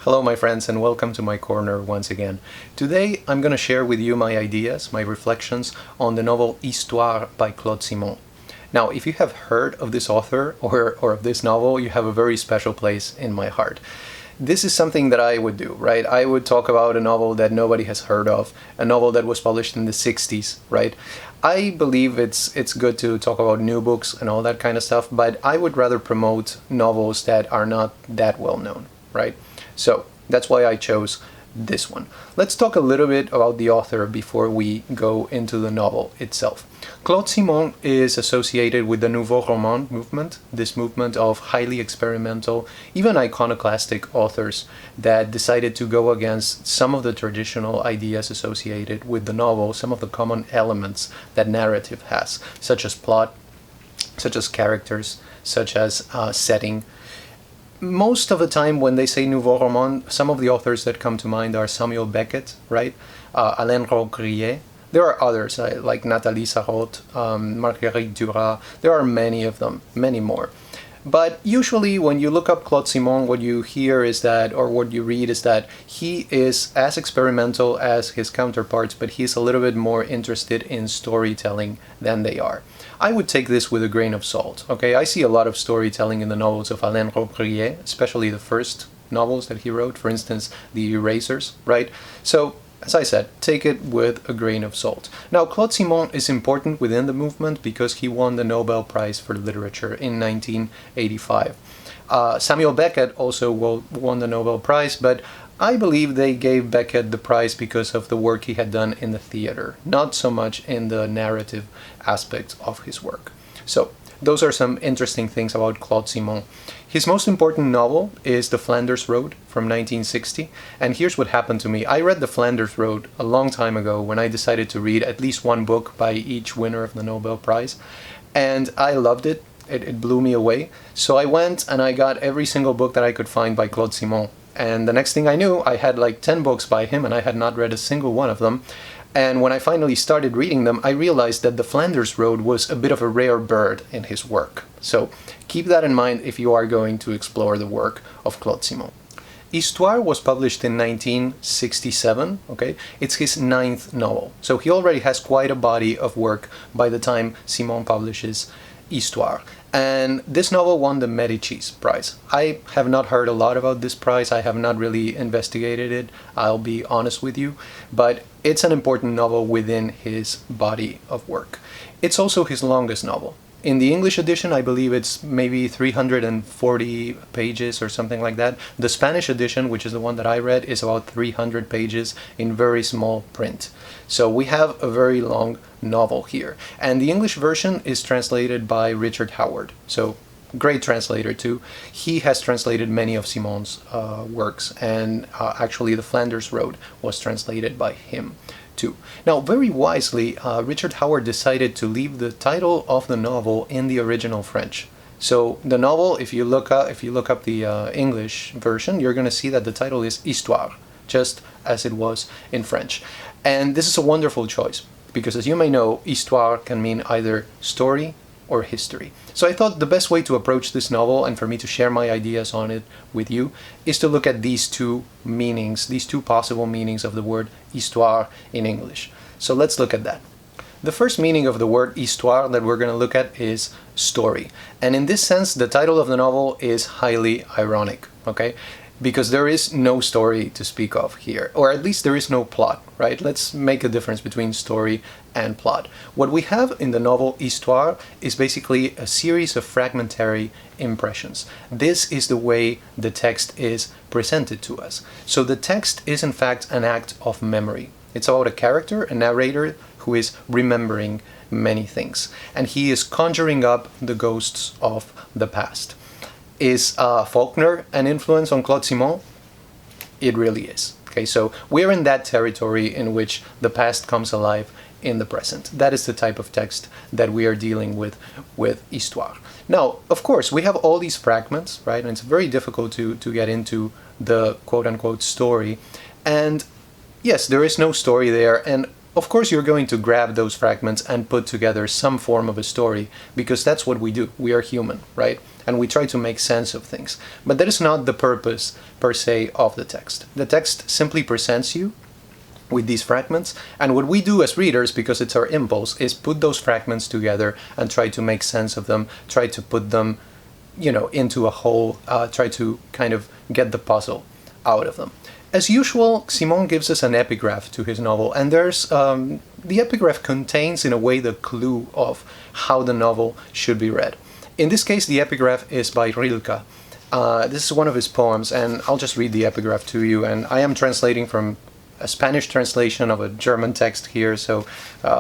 Hello my friends and welcome to my corner once again. Today I'm going to share with you my ideas, my reflections on the novel Histoire by Claude Simon. Now, if you have heard of this author or of this novel, you have a very special place in my heart. This is something that I would do, right? I would talk about a novel that nobody has heard of, a novel that was published in the 60s, right? I believe it's good to talk about new books and all that kind of stuff, but I would rather promote novels that are not that well known, right? So that's why I chose this one. Let's talk a little bit about the author before we go into the novel itself. Claude Simon is associated with the Nouveau Roman movement, this movement of highly experimental, even iconoclastic authors that decided to go against some of the traditional ideas associated with the novel, some of the common elements that narrative has, such as plot, such as characters, such as setting. Most of the time when they say Nouveau Roman, some of the authors that come to mind are Samuel Beckett, right? Alain Robbe-Grillet. There are others like Nathalie Sarraute, Marguerite Duras. There are many of them, many more. But usually when you look up Claude Simon, what you hear is that, or what you read is that he is as experimental as his counterparts, but he's a little bit more interested in storytelling than they are. I would take this with a grain of salt, okay? I see a lot of storytelling in the novels of Alain Robbe-Grillet, especially the first novels that he wrote, for instance, The Erasers, right? So, as I said, take it with a grain of salt. Now, Claude Simon is important within the movement because he won the Nobel Prize for Literature in 1985. Samuel Beckett also won the Nobel Prize, but I believe they gave Beckett the prize because of the work he had done in the theater, not so much in the narrative aspects of his work. So, those are some interesting things about Claude Simon. His most important novel is The Flanders Road from 1960, and here's what happened to me. I read The Flanders Road a long time ago when I decided to read at least one book by each winner of the Nobel Prize, and I loved it. It blew me away. So I went and I got every single book that I could find by Claude Simon. And the next thing I knew, I had like 10 books by him and I had not read a single one of them. And when I finally started reading them, I realized that The Flanders Road was a bit of a rare bird in his work. So keep that in mind if you are going to explore the work of Claude Simon. Histoire was published in 1967, okay? It's his 9th novel. So he already has quite a body of work by the time Simon publishes Histoire. And this novel won the Medicis Prize. I have not heard a lot about this prize. I have not really investigated it, I'll be honest with you. But it's an important novel within his body of work. It's also his longest novel. In the English edition, I believe it's maybe 340 pages or something like that. The Spanish edition, which is the one that I read, is about 300 pages in very small print. So we have a very long novel here. And the English version is translated by Richard Howard. So great translator too. He has translated many of Simon's works, and actually The Flanders Road was translated by him too. Now, very wisely, Richard Howard decided to leave the title of the novel in the original French. So the novel, if you look up the English version, you're going to see that the title is Histoire, just as it was in French. And this is a wonderful choice because, as you may know, Histoire can mean either story or history. So I thought the best way to approach this novel and for me to share my ideas on it with you is to look at these two meanings, these two possible meanings of the word histoire in English. So let's look at that. The first meaning of the word histoire that we're going to look at is story. And in this sense, the title of the novel is highly ironic, okay? Because there is no story to speak of here, or at least there is no plot, right? Let's make a difference between story and plot. What we have in the novel Histoire is basically a series of fragmentary impressions. This is the way the text is presented to us. So the text is in fact an act of memory. It's about a character, a narrator, who is remembering many things, and he is conjuring up the ghosts of the past. Is Faulkner an influence on Claude Simon? It really is. Okay, so we're in that territory in which the past comes alive in the present. That is the type of text that we are dealing with Histoire. Now, of course, we have all these fragments, right? And it's very difficult to get into the quote-unquote story. And yes, there is no story there. And Of course, you're going to grab those fragments and put together some form of a story, because that's what we do. We are human, right? And we try to make sense of things. But that is not the purpose, per se, of the text. The text simply presents you with these fragments, and what we do as readers, because it's our impulse, is put those fragments together and try to make sense of them, try to put them, into a whole, try to kind of get the puzzle out of them. As usual, Simon gives us an epigraph to his novel, and the epigraph contains, in a way, the clue of how the novel should be read. In this case, the epigraph is by Rilke. This is one of his poems, and I'll just read the epigraph to you, and I am translating from a Spanish translation of a German text here, so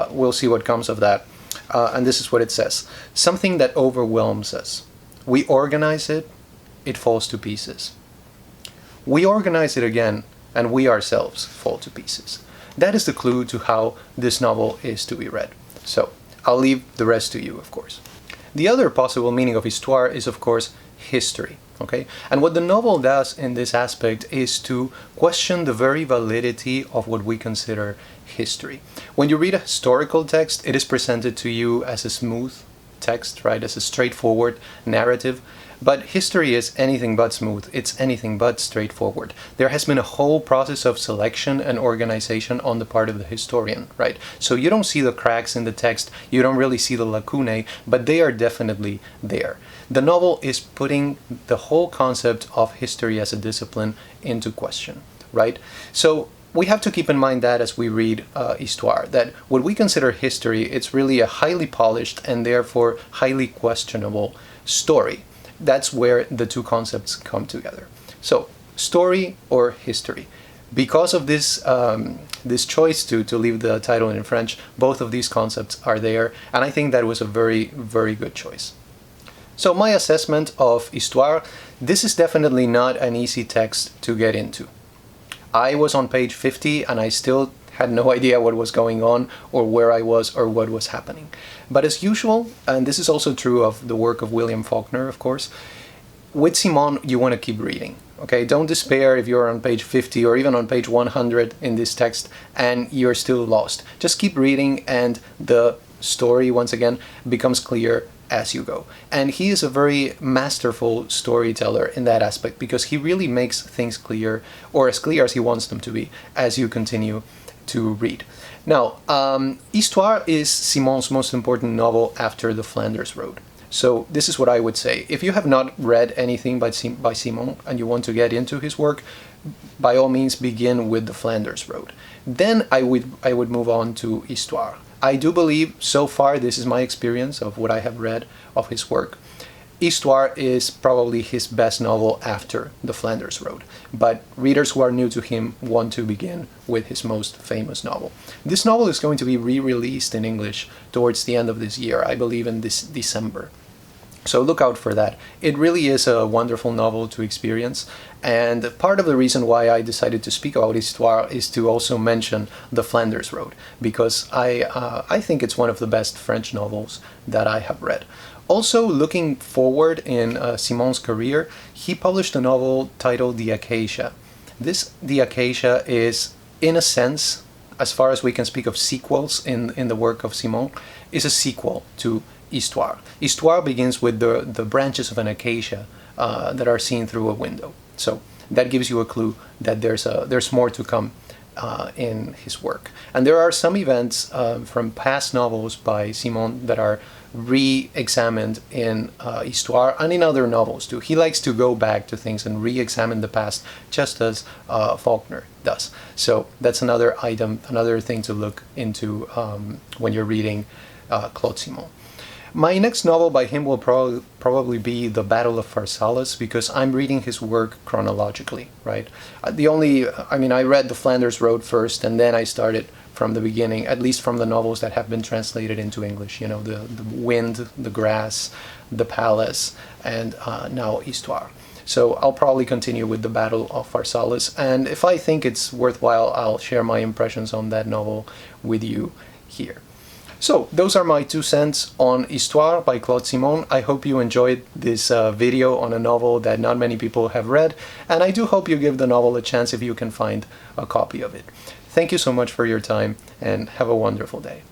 we'll see what comes of that. And this is what it says. Something that overwhelms us. We organize it, it falls to pieces. We organize it again, and we ourselves fall to pieces. That is the clue to how this novel is to be read. So, I'll leave the rest to you, of course. The other possible meaning of histoire is, of course, history. Okay? And what the novel does in this aspect is to question the very validity of what we consider history. When you read a historical text, it is presented to you as a smooth text, right? As a straightforward narrative. But history is anything but smooth. It's anything but straightforward. There has been a whole process of selection and organization on the part of the historian, right? So you don't see the cracks in the text, you don't really see the lacunae, but they are definitely there. The novel is putting the whole concept of history as a discipline into question, right? So we have to keep in mind that as we read Histoire, that what we consider history, it's really a highly polished and therefore highly questionable story. That's where the two concepts come together. So, story or history. Because of this this choice to leave the title in French, both of these concepts are there, and I think that was a very, very good choice. So my assessment of Histoire, this is definitely not an easy text to get into. I was on page 50 and I still had no idea what was going on or where I was or what was happening. But as usual, and this is also true of the work of William Faulkner, of course, with Simon you want to keep reading. Okay, don't despair if you're on page 50 or even on page 100 in this text and you're still lost. Just keep reading and the story, once again, becomes clear as you go. And he is a very masterful storyteller in that aspect because he really makes things clear, or as clear as he wants them to be, as you continue to read. Now, Histoire is Simon's most important novel after The Flanders Road. So this is what I would say. If you have not read anything by Simon and you want to get into his work, by all means begin with The Flanders Road. Then I would move on to Histoire. I do believe, so far, this is my experience of what I have read of his work, Histoire is probably his best novel after The Flanders Road, but readers who are new to him want to begin with his most famous novel. This novel is going to be re-released in English towards the end of this year, I believe in this December. So look out for that. It really is a wonderful novel to experience, and part of the reason why I decided to speak about Histoire is to also mention The Flanders Road, because I think it's one of the best French novels that I have read. Also, looking forward in Simon's career, he published a novel titled The Acacia. The Acacia is, in a sense, as far as we can speak of sequels in the work of Simon, is a sequel to Histoire. Histoire begins with the branches of an acacia that are seen through a window. So that gives you a clue that there's more to come in his work. And there are some events from past novels by Simon that are re-examined in Histoire and in other novels too. He likes to go back to things and re-examine the past, just as Faulkner does. So that's another item, another thing to look into when you're reading Claude Simon. My next novel by him will probably be The Battle of Pharsalus, because I'm reading his work chronologically, right? I read The Flanders Road first, and then I started from the beginning, at least from the novels that have been translated into English, you know, the Wind, The Grass, The Palace, and now Histoire. So I'll probably continue with The Battle of Pharsalus, and if I think it's worthwhile, I'll share my impressions on that novel with you here. So, those are my 2 cents on Histoire by Claude Simon. I hope you enjoyed this video on a novel that not many people have read, and I do hope you give the novel a chance if you can find a copy of it. Thank you so much for your time and have a wonderful day.